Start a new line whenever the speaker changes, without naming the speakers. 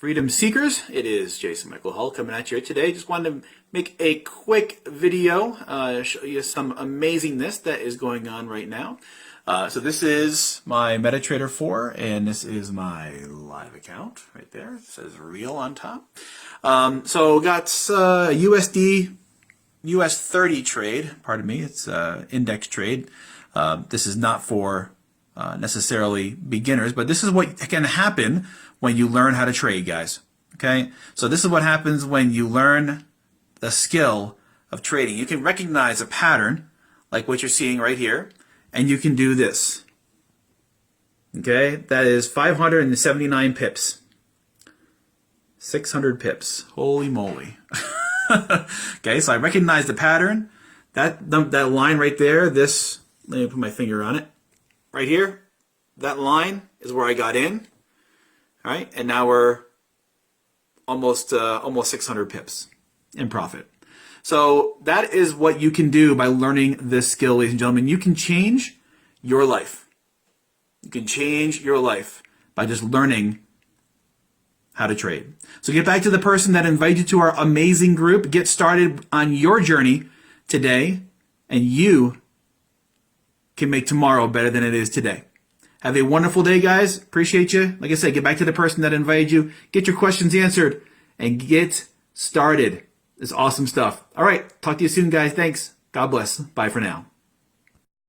Freedom Seekers, it is Jason Michael Hull coming at you today. Just wanted to make a quick video, show you some amazingness that is going on right now. So this is my MetaTrader 4, and this is my live account right there. It says real on top. So got USD US 30 trade, pardon me, it's index trade. This is not for necessarily beginners, but this is what can happen when you learn how to trade, guys. Okay, so this is what happens when you learn the skill of trading. You can recognize a pattern like what you're seeing right here, and you can do this. Okay, that is 579 pips. 600 pips. Holy moly. Okay, so I recognize the pattern. That line right there, this, let me put my finger on it. Right here, that line is where I got in. All right, and now we're almost 600 pips in profit. So that is what you can do by learning this skill, ladies and gentlemen. You can change your life. You can change your life by just learning how to trade. So get back to the person that invited you to our amazing group. Get started on your journey today, and you can make tomorrow better than it is today. Have a wonderful day, guys. Appreciate you. Like I said, get back to the person that invited you. Get your questions answered and get started. It's awesome stuff. All right. Talk to you soon, guys. Thanks. God bless. Bye for now.